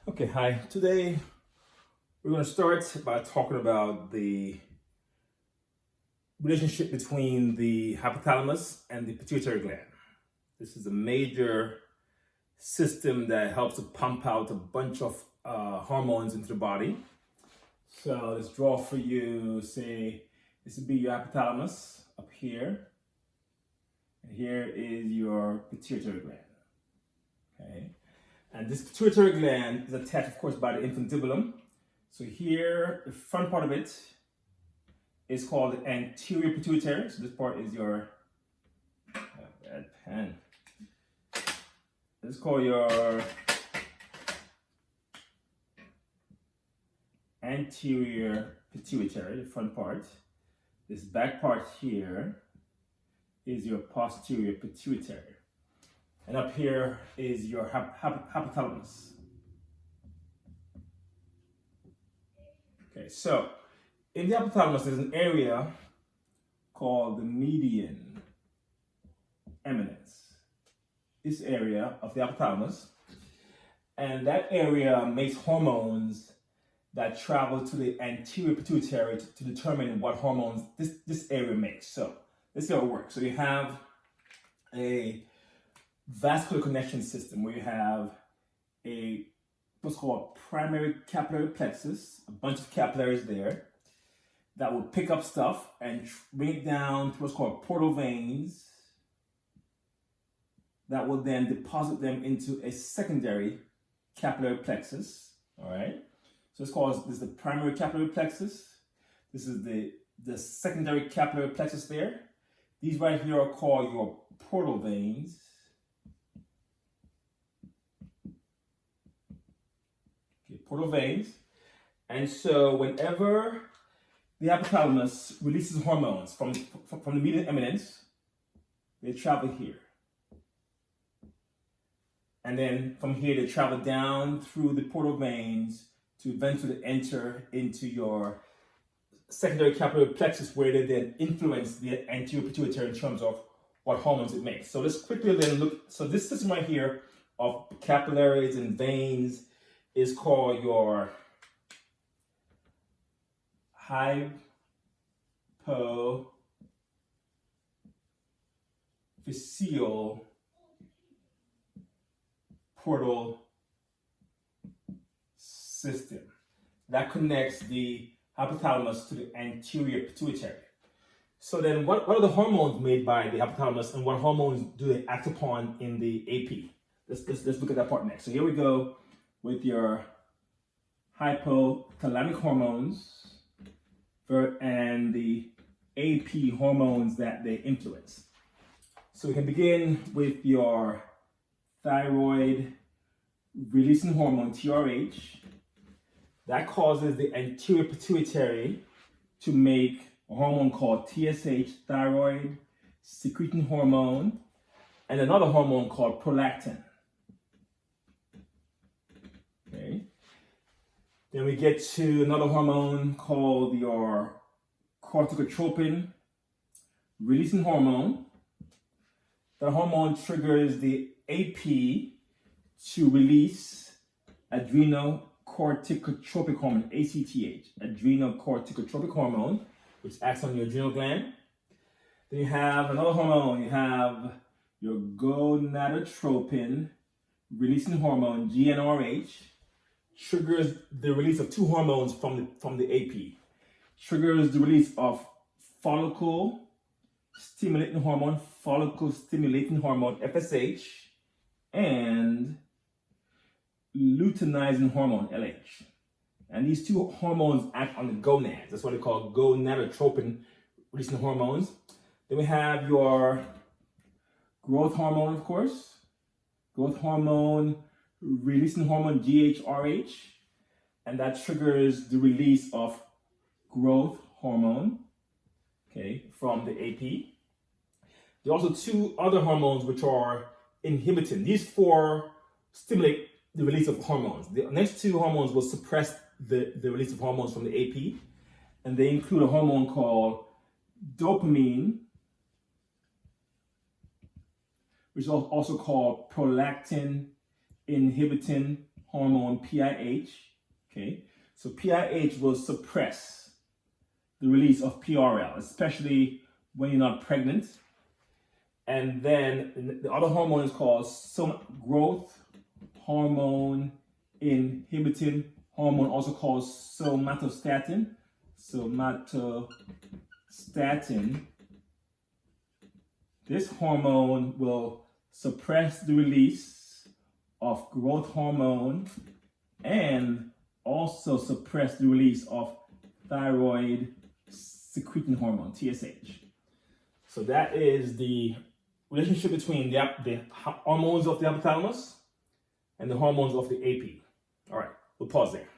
Okay, hi. Today we're going to start by talking about the relationship between the hypothalamus and the pituitary gland. This is a major system that helps to pump out a bunch of hormones into the body. So let's draw for you, say, this would be your hypothalamus up here. And here is your pituitary gland. Okay. And this pituitary gland is attached, of course, by the infundibulum. So here, the front part of it is called the anterior pituitary. So this part is your bad pen. This is called your anterior pituitary, the front part. This back part here is your posterior pituitary. And up here is your hypothalamus. Okay, so in the hypothalamus, there's an area called the median eminence. This area of the hypothalamus. And that area makes hormones that travel to the anterior pituitary to determine what hormones this area makes. So let's see how it works. So you have a vascular connection system where you have what's called primary capillary plexus, a bunch of capillaries there that will pick up stuff and bring it down to what's called portal veins that will then deposit them into a secondary capillary plexus. All right, so this is the primary capillary plexus. This is the secondary capillary plexus there. These right here are called your portal veins. Portal veins. And so whenever the hypothalamus releases hormones from the median eminence, they travel here. And then from here, they travel down through the portal veins to eventually enter into your secondary capillary plexus, where they then influence the anterior pituitary in terms of what hormones it makes. So let's quickly then look. So this system right here of capillaries and veins is called your hypophyseal portal system that connects the hypothalamus to the anterior pituitary. So then what are the hormones made by the hypothalamus, and what hormones do they act upon in the AP? Let's look at that part next. So here we go with your hypothalamic hormones and the AP hormones that they influence. So we can begin with your thyroid releasing hormone, TRH. That causes the anterior pituitary to make a hormone called TSH, thyroid secreting hormone, and another hormone called prolactin. Okay. Then we get to another hormone called your corticotropin releasing hormone. The hormone triggers the AP to release adrenocorticotropic hormone, ACTH, adrenocorticotropic hormone, which acts on your adrenal gland. Then you have another hormone. You have your gonadotropin releasing hormone, GnRH, triggers the release of two hormones from the AP. Triggers the release of follicle stimulating hormone, FSH, and luteinizing hormone, LH. And these two hormones act on the gonads. That's what they call gonadotropin releasing hormones. Then we have your growth hormone, of course. Growth hormone releasing hormone, GHRH. And that triggers the release of growth hormone, okay, from the AP. There are also two other hormones which are inhibiting. These four stimulate the release of hormones. The next two hormones will suppress the release of hormones from the AP. And they include a hormone called dopamine, which is also called prolactin inhibiting hormone PIH. Okay, so PIH will suppress the release of PRL, especially when you're not pregnant. And then the other hormone is called growth hormone inhibiting hormone, also called somatostatin. Somatostatin. This hormone will suppress the release of growth hormone and also suppress the release of thyroid secreting hormone, TSH. So that is the relationship between the hormones of the hypothalamus and the hormones of the AP. All right, we'll pause there.